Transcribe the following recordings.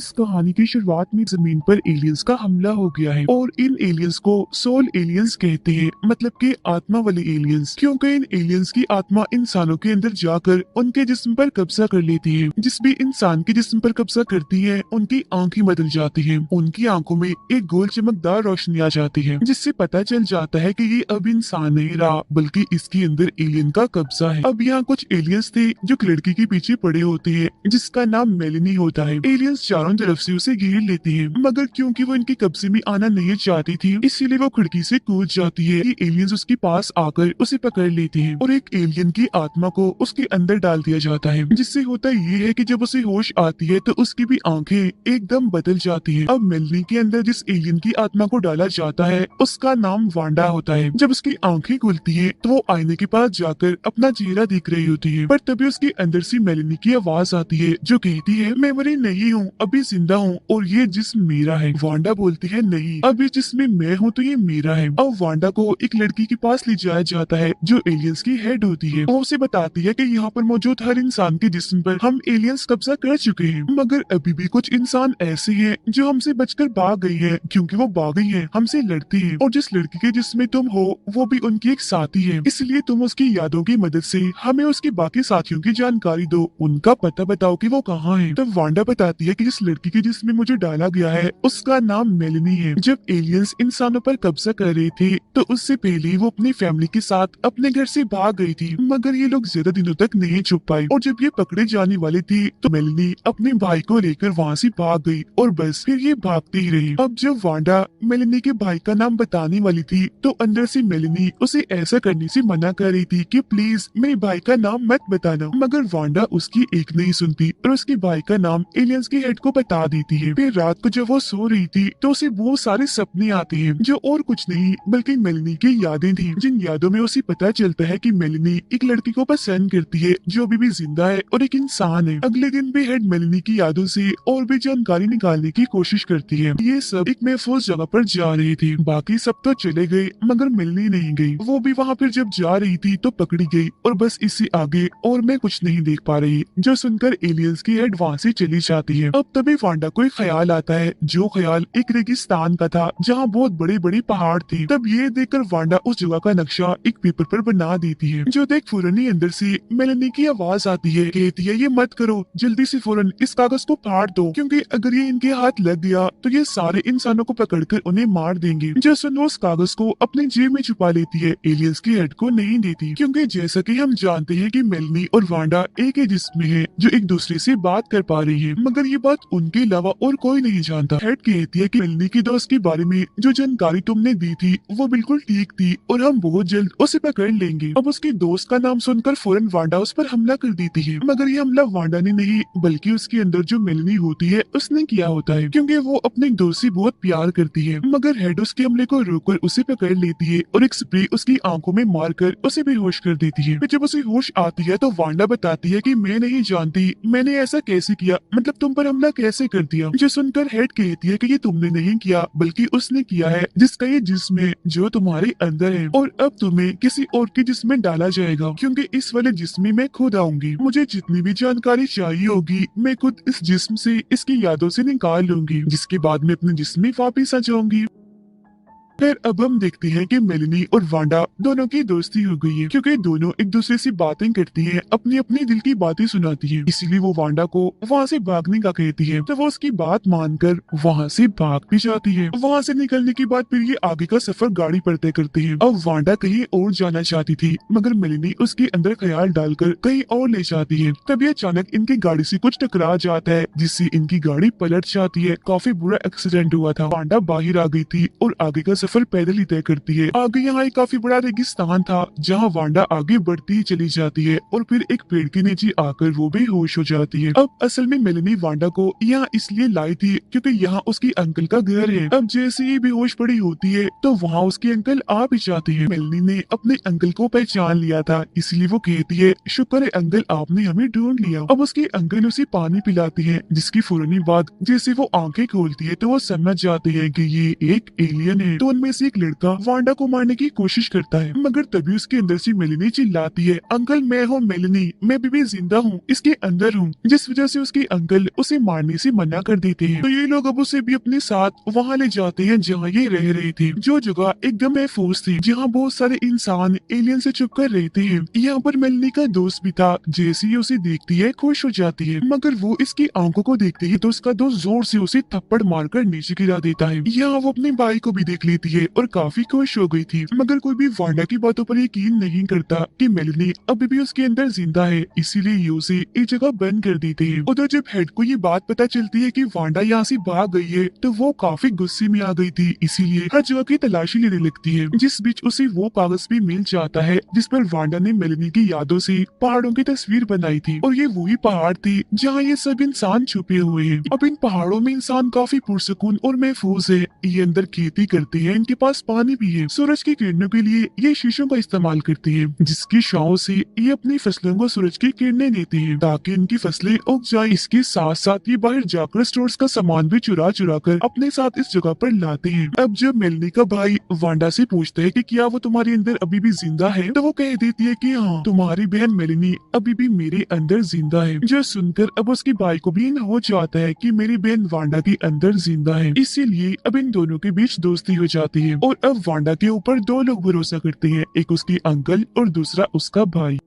इस कहानी की शुरुआत में जमीन पर एलियंस का हमला हो गया है और इन एलियंस को सोल एलियंस कहते हैं, मतलब कि आत्मा वाले एलियंस, क्योंकि इन एलियंस की आत्मा इंसानों के अंदर जाकर उनके जिस्म पर कब्जा कर लेती है। जिस भी इंसान के जिस्म पर कब्जा करती है उनकी आंखें बदल जाती हैं, उनकी आंखों में एक गोल चमकदार रोशनी आ जाती है, जिससे पता चल जाता है कि ये अब इंसान नहीं रहा बल्कि इसके अंदर एलियन का कब्जा है। अब यहाँ कुछ एलियंस थे जो एक लड़की के पीछे पड़े होते हैं जिसका नाम मेलेनी होता है। एलियंस चारों तरफ से उसे घेर लेते हैं, मगर क्योंकि वो इनके कब्जे में आना नहीं चाहती थी इसीलिए वो खिड़की से कूद जाती है। ये एलियंस उसके पास आकर उसे पकड़ लेते हैं और एक एलियन की आत्मा को उसके अंदर डाल दिया जाता है, जिससे होता ये है कि जब उसे होश आती है तो उसकी भी आंखें एकदम बदल जाती हैं। अब मेलेनी के अंदर जिस एलियन की आत्मा को डाला जाता है उसका नाम वांडा होता है। जब उसकी आंखें खुलती है तो वो आईने के पास जाकर अपना चेहरा देख रही होती है, पर तभी उसके अंदर से मेलेनी की आवाज आती है जो कहती है मैं मरी नहीं हूँ, अभी जिंदा हूँ और ये जिस्म मेरा है। वांडा बोलती है नहीं, अब इस जिस्म में मैं हूँ तो ये मेरा है। अब वांडा को एक लड़की के पास ले जाया जाता है जो एलियंस की हेड होती है। वो उसे बताती है कि यहाँ पर मौजूद हर इंसान के जिस्म पर हम एलियंस कब्जा कर चुके हैं, मगर अभी भी कुछ इंसान ऐसे हैं जो हमसे बचकर भाग गई है। क्योंकि वो भागी है हमसे लड़ती है और जिस लड़की के जिस्म तुम हो वो भी उनकी एक साथी है, इसलिए तुम उसकी यादों की मदद से हमें उसके बाकी साथियों की जानकारी दो, उनका पता बताओ कि वो कहाँ है। तब वांडा बताती है कि जिस लड़की के जिस्म में मुझे डाला गया है उसका नाम मेलेनी है। जब एलियंस इंसानों पर कब्जा कर रहे थे तो उससे पहले ही वो अपनी फैमिली के साथ अपने घर से भाग गई थी, मगर ये लोग ज्यादा दिनों तक नहीं छुप पाए और जब ये पकड़े जाने वाले थे तो मेलेनी अपने भाई को लेकर वहाँ से भाग गई और बस फिर ये भागती ही रही। अब जब वांडा मेलेनी के भाई का नाम बताने वाली थी तो अंदर से मेलेनी उसे ऐसा करने से मना कर रही थी कि प्लीज मेरे भाई का नाम मत बताना, मगर वांडा उसकी एक नहीं सुनती और उसके भाई का नाम एलियंस की हेड को बता देती है। फिर रात को जब वो सो रही थी तो उसे वो सारे सपने आते हैं जो और कुछ नहीं बल्कि मेलेनी की यादें थी, जिन यादों में उसे पता चलता है कि मेलेनी एक लड़की को पसंद करती है जो अभी भी जिंदा है और एक इंसान है। अगले दिन भी हेड मेलेनी की यादों से और भी जानकारी निकालने की कोशिश करती है। ये सब एक महफूज जगह पर जा रही थी, बाकी सब तो चले गए मगर मेलेनी नहीं गई। वो भी वहाँ पर जब जा रही थी तो पकड़ी गई और बस इससे आगे और मैं कुछ नहीं देख पा रही, जो सुनकर एलियंस की हेड वहाँ से चली जाती है। अब तभी वांडा को एक ख्याल आता है, जो ख्याल एक रेगिस्तान का था जहाँ बहुत बड़े बड़े पहाड़ थे। तब ये देखकर वांडा उस जगह का नक्शा एक पेपर पर बना देती है, जो देख फौरन ही अंदर से मेलेनी की आवाज आती है, कहती है ये मत करो, जल्दी से फौरन इस कागज को फाड़ दो, क्योंकि अगर ये इनके हाथ लग गया तो ये सारे इंसानों को पकड़कर उन्हें मार देंगे। जो सुन वो उस कागज को अपने जेब में छुपा लेती है, एलियंस की हेड को नहीं देती, क्योंकि जैसा कि हम जानते हैं कि मेलेनी और वांडा एक ही जिस्म में है जो एक दूसरे से बात कर पा रही है, मगर ये बात उनके अलावा और कोई नहीं जानता। हेड कहती है कि मेलेनी की दोस्त के बारे में जो जानकारी तुमने दी थी वो बिल्कुल ठीक थी और हम बहुत जल्द उसे पकड़ लेंगे। अब उसके दोस्त का नाम सुनकर फौरन वांडा उस पर हमला कर देती है, मगर ये हमला वांडा ने नहीं बल्कि उसके अंदर जो मेलेनी होती है उसने किया होता है, क्योंकि वो अपने दोस्त से बहुत प्यार करती है। मगर हेड उसके हमले को रोककर उसे पकड़ लेती है और एक स्प्रे उसकी आंखों में मारकर उसे बेहोश कर देती है। फिर जब उसे होश आती है तो वांडा बताती है कि मैं नहीं जानती मैंने ऐसा कैसे किया, मतलब तुम पर हमला कैसे कर दिया। जो सुनकर हेड कहती है कि ये तुमने नहीं किया बल्कि उसने किया है जिसका ये जिस्म है जो तुम्हारे अंदर है, और अब तुम्हें किसी और के जिस्म में डाला जाएगा, क्योंकि इस वाले जिस्म में मैं खुद आऊंगी। मुझे जितनी भी जानकारी चाहिए होगी मैं खुद इस जिस्म से इसकी यादों से निकाल लूंगी, जिसके बाद मैं अपने जिस्म में वापिस आ जाऊंगी। फिर अब हम देखते हैं कि मेलेनी और वांडा दोनों की दोस्ती हो गई है, क्योंकि दोनों एक दूसरे से बातें करती हैं, अपनी अपनी दिल की बातें सुनाती हैं। इसीलिए वो वांडा को वहाँ से भागने का कहती है, तो वो उसकी बात मानकर वहाँ से भाग भी जाती है। वहाँ से निकलने के बाद फिर ये आगे का सफर गाड़ी पर तय करते हैं। अब वांडा कहीं और जाना चाहती थी, मगर मेलेनी उसके अंदर ख्याल डालकर कहीं और ले जाती है। तभी अचानक इनकी गाड़ी से कुछ टकरा जाता है, जिससे इनकी गाड़ी पलट जाती है। काफी बुरा एक्सीडेंट हुआ था। वांडा बाहर आ गई थी और आगे का सफर पैदल ही तय करती है। आगे यहाँ एक काफी बड़ा रेगिस्तान था, जहाँ वांडा आगे बढ़ती ही चली जाती है और फिर एक पेड़ के नीचे आकर वो बेहोश हो जाती है। अब असल में मेलेनी वांडा को यहाँ इसलिए लाई थी क्योंकि यहाँ उसकी अंकल का घर है। अब जैसे ही बेहोश पड़ी होती है तो वहाँ उसके अंकल आ भी जाते हैं। मेलेनी ने अपने अंकल को पहचान लिया था, इसलिए वो कहती है शुक्र है अंकल आपने हमें ढूंढ लिया। अब उसके अंकल उसे पानी पिलाते हैं, जिसकी फौरन बाद जैसे वो आंखें खोलती है तो वो समझ जाते हैं कि ये एक एलियन है। तो उनमें से एक लड़का वांडा को मारने की कोशिश करता है, मगर तभी उसके अंदर से मेलिनी चिल्लाती है, अंकल मैं हूँ मेलिनी, मैं अभी भी जिंदा हूँ, इसके अंदर हूँ। जिस वजह से उसके अंकल उसे मारने से मना कर देते हैं। तो ये लोग अब उसे भी अपने साथ वहाँ ले जाते हैं जहाँ ये रह रहे थे, जो जगह एकदम महफूज थी, जहाँ बहुत सारे इंसान एलियन से छुप कर रहते हैं। यहाँ पर मेलिनी का दोस्त भी था। जैसे ही उसे देखती है खुश हो जाती है, मगर वो इसकी आंखों को देखती है तो उसका दोस्त जोर से उसे थप्पड़ मारकर नीचे गिरा देता है। यहाँ वो अपने भाई को भी देख लेती है और काफी खुश हो गई थी, मगर कोई भी वांडा की बातों पर यकीन नहीं करता कि मेलिनी अभी भी उसके अंदर जिंदा है, इसीलिए ये उसे एक जगह बंद कर देते हैं। उधर जब हेड को ये बात पता चलती है कि वांडा यहाँ से भाग गई है, तो वो काफी गुस्से में आ गई थी, इसीलिए हर जगह की तलाशी लेने लगती है। जिस बीच उसे वो कागज भी मिल जाता है जिस पर वांडा ने मेलिनी की यादों से पहाड़ों की तस्वीर बनाई थी, और ये वही पहाड़ थी जहाँ ये सब इंसान छुपे हुए हैं। अब इन पहाड़ों में इंसान काफी पुरसुकून और महफूज है। ये अंदर खेती करते हैं, इनके पास पानी भी है। सूरज की किरणों के लिए ये शीशों का इस्तेमाल करते हैं, जिसकी छांव से ये अपनी फसलों को सूरज की किरणें देते हैं ताकि इनकी फसलें उग जाए। इसके साथ साथ ये बाहर जाकर स्टोर्स का सामान भी चुरा चुरा कर अपने साथ इस जगह पर लाते हैं। अब जब मेलिनी का भाई वांडा से पूछता है कि क्या वो तुम्हारे अंदर अभी भी जिंदा है, तो वो कह देती है कि हाँ, तुम्हारी बहन मेलिनी अभी भी मेरे अंदर जिंदा है। जो सुनकर अब उसके भाई को भी इन हो जाता है कि मेरी बहन वांडा के अंदर जिंदा है, इसीलिए अब इन दोनों के बीच दोस्ती हो जाती है। और अब वांडा के ऊपर दो लोग भरोसा करते हैं, एक उसकी अंकल और दूसरा उसका भाई।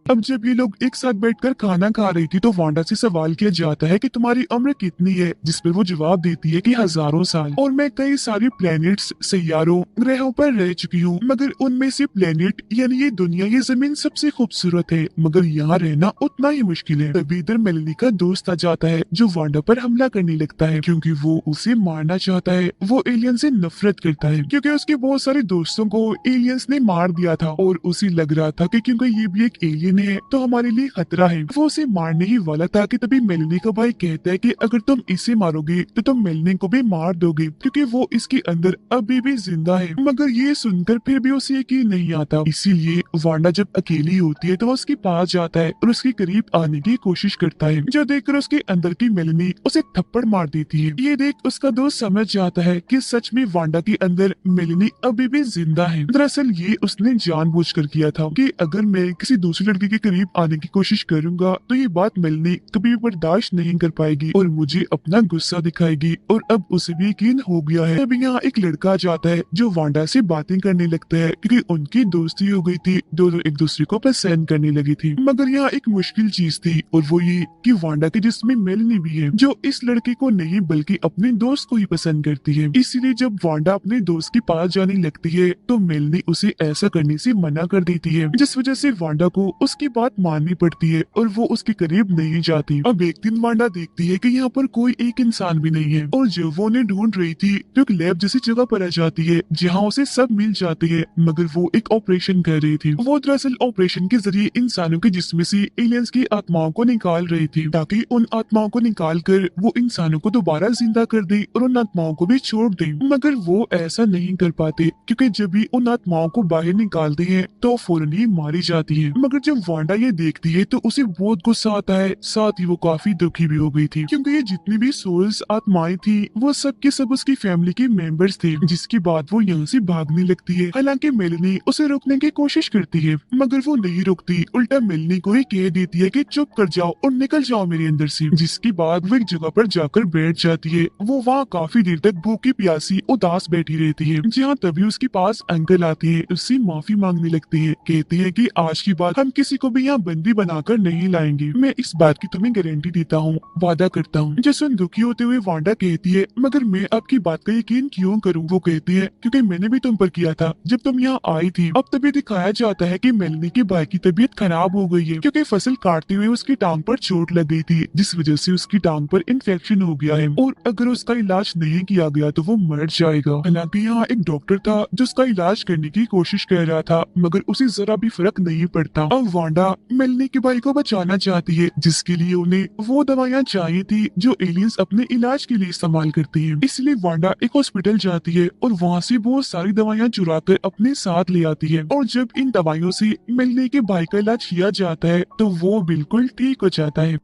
अब जब ये लोग एक साथ बैठकर खाना खा रही थी तो वांडा से सवाल किया जाता है कि तुम्हारी उम्र कितनी है, जिस पर वो जवाब देती है कि हजारों साल, और मैं कई सारे प्लेनेट्स, सैयारों, ग्रहों पर रह चुकी हूँ, मगर उनमें से प्लेनेट यानी ये दुनिया, ये जमीन सबसे खूबसूरत है, मगर यहाँ रहना उतना ही मुश्किल है। तभी इधर मेलिनी का दोस्त आ जाता है जो वांडा पर हमला करने लगता है, क्योंकि वो उसे मारना चाहता है। वो एलियन से नफरत करता है क्योंकि उसके बहुत सारे दोस्तों को एलियंस ने मार दिया था, और उसे लग रहा था कि क्योंकि ये भी एक एलियन है तो हमारे लिए खतरा है। वो उसे मारने ही वाला था कि तभी मेलिनी का भाई कहता है कि अगर तुम इसे मारोगे तो तुम मेलिनी को भी मार दोगे, क्योंकि वो इसके अंदर अभी भी जिंदा है। मगर ये सुनकर फिर भी उसे यकीन नहीं आता, इसीलिए वांडा जब अकेली होती है तो वो उसके पास जाता है और उसके करीब आने की कोशिश करता है, जो देखकर उसके अंदर की मेलिनी उसे थप्पड़ मार देती है। ये देख उसका दोस्त समझ जाता है कि सच में वांडा के अंदर मेलिनी अभी भी जिंदा है। दरअसल ये उसने जानबूझकर किया था कि अगर मैं किसी दूसरी लड़की के करीब आने की कोशिश करूंगा तो ये बात मेलिनी कभी भी बर्दाश्त नहीं कर पाएगी और मुझे अपना गुस्सा दिखाएगी, और अब उसे भी यकीन हो गया है। अब यहाँ एक लड़का जाता है जो वांडा से बातें करने लगता है, क्योंकि उनकी दोस्ती हो गई थी, दोनों एक दूसरे को पसंद करने लगी थी। मगर यहाँ एक मुश्किल चीज थी, और वो ये कि वांडा के जिस्म में मेलिनी भी है, जो इस लड़के को नहीं बल्कि अपने दोस्त को ही पसंद करती है। इसीलिए जब वांडा अपने दोस्त के पास जाने लगती है तो मेलिनी उसे ऐसा करने से मना कर देती है, जिस वजह से वांडा को उसकी बात माननी पड़ती है और वो उसके करीब नहीं जाती। अब एक दिन वांडा देखती है कि यहाँ पर कोई एक इंसान भी नहीं है, और जब वो उन्हें ढूंढ रही थी तो एक लैब जैसी जगह पर आ जाती है जहाँ उसे सब मिल जाती है, मगर वो एक ऑपरेशन कर रही थी। वो दरअसल ऑपरेशन के जरिए इंसानों के जिस्म से एलियंस की आत्माओं को निकाल रही थी, ताकि उन आत्माओं को निकाल कर वो इंसानों को दोबारा जिंदा कर दे और उन आत्माओं को भी छोड़ दे। मगर वो ऐसा नहीं कर पाते, क्योंकि जब भी उन आत्माओं को बाहर निकालते हैं तो फौरन ही मारी जाती है। मगर जब वांडा ये देखती है तो उसे बहुत गुस्सा आता है, साथ ही वो काफी दुखी भी हो गई थी, क्योंकि ये जितनी भी सोल्स आत्माएं थी वो सब के सब उसकी फैमिली के मेंबर्स थे। जिसके बाद वो यहाँ से भागने लगती है। हालांकि मेलिनी उसे रोकने की कोशिश करती है, मगर वो नहीं रुकती, उल्टा मेलिनी को ही कह देती है कि चुप कर जाओ और निकल जाओ मेरे अंदर से। जिसके बाद वो एक जगह पर जाकर बैठ जाती है। वो वहाँ काफी देर तक भूखी प्यासी उदास बैठी रहती है, जहाँ तभी उसके पास अंकल आते हैं, उससे माफी मांगने लगते हैं। कहते हैं कि आज की बात हम किसी को भी यहाँ बंदी बनाकर नहीं लाएंगे, मैं इस बात की तुम्हें गारंटी देता हूँ, वादा करता हूँ। जसन दुखी होते हुए वांडा कहती है, मगर मैं आपकी बात का यकीन क्यों करूँ? वो कहती है, क्योंकि मैंने भी तुम पर किया था जब तुम यहाँ आई थी। अब तभी दिखाया जाता है कि मेलिनी के भाई की तबीयत खराब हो गई है, क्योंकि फसल काटते हुए उसकी टांग पर चोट लग गई थी, जिस वजह से उसकी टांग पर इन्फेक्शन हो गया है, और अगर उसका इलाज नहीं किया गया तो वो मर जाएगा। हालांकि यहाँ एक डॉक्टर था जो उसका इलाज करने की कोशिश कर रहा था, मगर उसे जरा भी फर्क नहीं पड़ता। अब वांडा मेलिनी के भाई को बचाना चाहती है, जिसके लिए उन्हें वो दवाइयाँ चाहिए थी जो एलियंस अपने इलाज के लिए इस्तेमाल करते हैं। इसलिए वांडा एक हॉस्पिटल जाती है और वहाँ से बहुत सारी दवाइयाँ चुरा कर अपने साथ ले आती है, और जब इन दवाइयों से मेलिनी के भाई का इलाज किया जाता है तो वो बिल्कुल ठीक हो जाता है।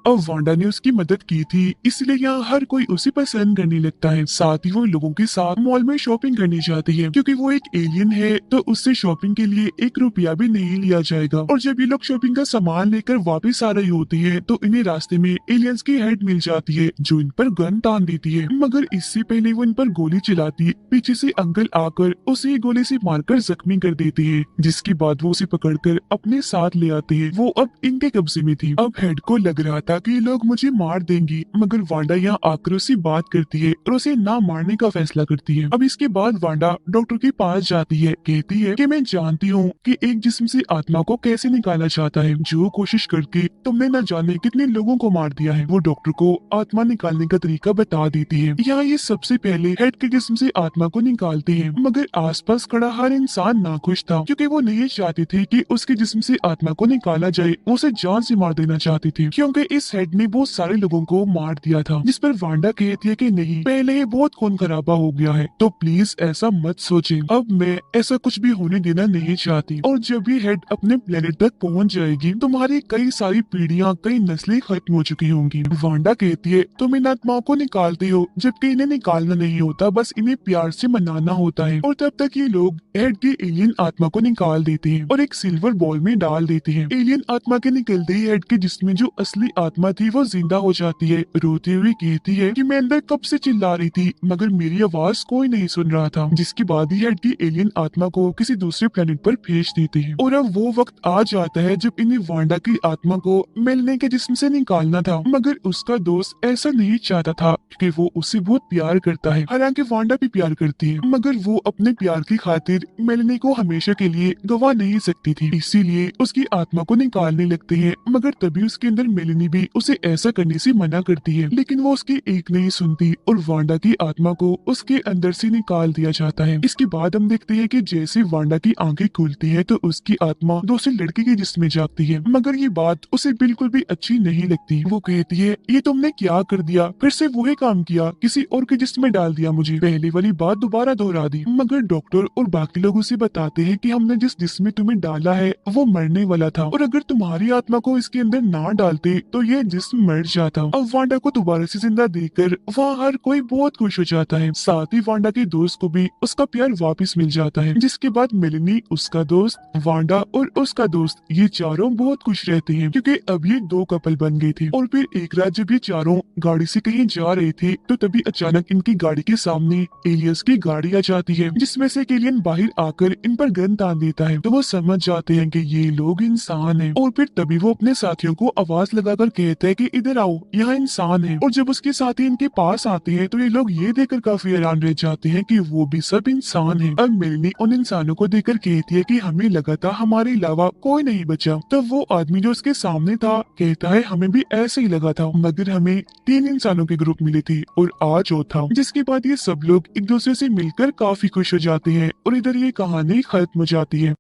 अब वांडा ने उसकी मदद की थी, इसलिए यहाँ हर कोई उसे पसंद करने लगता है। साथ ही वो लोगों के साथ मॉल में शॉपिंग करने जाती है, क्योंकि वो एक एलियन है तो उससे शॉपिंग के लिए 1 रुपया भी नहीं लिया जाएगा। और जब ये लोग शॉपिंग का सामान लेकर वापस आ रही होती है तो इन्हें रास्ते में एलियंस की हेड मिल जाती है, जो इन पर गन तान देती है। मगर इससे पहले वो इन पर गोली चलाती है, पीछे से अंकल आकर उसे गोली से मारकर जख्मी कर देती है, जिसके बाद वो उसे पकड़कर अपने साथ ले आते हैं। वो अब इनके कब्जे में थी। अब हेड को लग रहा था कि ये लोग मुझे मार देंगी, मगर वांडा यहाँ आकर उससे बात करती है और उसे ना मारने का फैसला करती है। अब इसके बाद वांडा डॉक्टर के पास जाती है, कहती है कि मैं जानती हूँ कि एक जिस्म से आत्मा को कैसे निकाला जाता है, जो कोशिश करके तुमने न जाने कितने लोगों को मार दिया है। वो डॉक्टर को आत्मा निकालने का तरीका बता देती है। यहाँ ये सबसे पहले हेड के जिस्म से आत्मा को निकालते हैं, मगर आसपास खड़ा हर इंसान नाखुश था, क्योंकि वो नहीं चाहते थे कि उसके जिस्म से आत्मा को निकाला जाए। वो उसे जान से मार देना चाहते थे, क्योंकि इस हेड ने बहुत सारे लोगों को मार दिया था। जिस पर वांडा कहती है कि नहीं, पहले ही बहुत खून खराबा हो गया है, तो प्लीज ऐसा मत सोचें। अब मैं ऐसा कुछ भी होने देना नहीं चाहती, और जब ये हेड अपने प्लेनेट तक पहुंच जाएगी तुम्हारी कई सारी पीढ़ियां, कई नस्लें खत्म हो चुकी होंगी। वांडा कहती है तुम इन आत्माओं को निकालते हो, जबकि इन्हें निकालना नहीं होता, बस इन्हें प्यार से मनाना होता है। और तब तक ये लोग हेड की एलियन आत्मा को निकाल देते हैं और एक सिल्वर बॉल में डाल देते हैं। एलियन आत्मा के निकलते ही हेड के जिसमें जो असली आत्मा थी वो जिंदा हो जाती है। रोते हुए कहती है कि मैं अंदर कब से चिल्ला रही थी, मगर मेरी आवाज कोई नहीं सुन रहा था। जिसके बाद ही हेड की एलियन आत्मा को किसी दूसरे प्लेनेट पर भेज देते हैं। और अब वो वक्त आ जाता है जब इन्हें वांडा की आत्मा को मिलने के जिस्म से निकालना था, मगर उसका दोस्त ऐसा नहीं चाहता था, क्योंकि वो उससे बहुत प्यार करता है। हालांकि वांडा भी प्यार करती है, मगर वो अपने प्यार की खातिर मिलने को हमेशा के लिए गवा नहीं सकती थी, इसीलिए उसकी आत्मा को निकालने लगते हैं। मगर तभी उसके अंदर मेलेनी भी उसे ऐसा करने से मना करती है, लेकिन वो उसकी एक नहीं सुनती और वांडा की आत्मा को उसके अंदर से निकाल दिया जाता है। इसके बाद हम देखते हैं कि जैसे वांडा की आंखें खुलती है तो उसकी आत्मा दूसरे लड़के के जिस्म में जागती है, मगर ये बात उसे बिल्कुल भी अच्छी नहीं लगती। वो कहती है ये तुमने क्या कर दिया, फिर से वही काम किया, किसी और के जिस्म में डाल दिया मुझे, पहले वाली बात दोबारा दोहरा दी। मगर डॉक्टर और बाकी लोग उसे बताते हैं कि हमने जिस जिस्म में तुम्हें डाला है वो मरने वाला था, और अगर तुम्हारी आत्मा को इसके अंदर ना डालते तो ये जिस्म मर जाता। अब वांडा को दोबारा से जिंदा देखकर वहाँ हर कोई बहुत खुश हो जाता है। साथ ही वांडा के दोस्त को भी उसका प्यार वापस मिल जाता है। जिसके बाद मेलेनी, उसका दोस्त, वांडा और उसका दोस्त, ये चारों बहुत खुश रहते हैं, क्योंकि अब ये 2 कपल बन गए थे। और फिर एक रात जब ये चारों गाड़ी से कहीं जा रहे थे तो तभी अचानक इनकी गाड़ी के सामने एलियंस की गाड़ी आ जाती है, जिसमें से एक एलियन बाहर आकर इन पर गन तान देता है। तो वो समझ जाते हैं कि ये लोग इंसान हैं। और फिर तभी वो अपने साथियों को आवाज लगाकर कहते हैं कि इधर आओ, यहाँ इंसान है। और जब उसके साथी इनके पास आते हैं तो ये लोग ये देखकर काफी हैरान रह जाते हैं कि वो भी सब इंसान हैं। अब मेलनी उन इंसानों को देखकर कहती है कि हमें लगा था हमारे अलावा कोई नहीं बचा। तब वो आदमी जो उसके सामने था कहता है हमें भी ऐसे ही लगा था, मगर हमें 3 इंसानों के ग्रुप मिले थे और आज चौथा। जिसके बाद ये सब लोग एक दूसरे से मिलकर काफी खुश हो जाते हैं और इधर ये कहानी खत्म हो जाती है।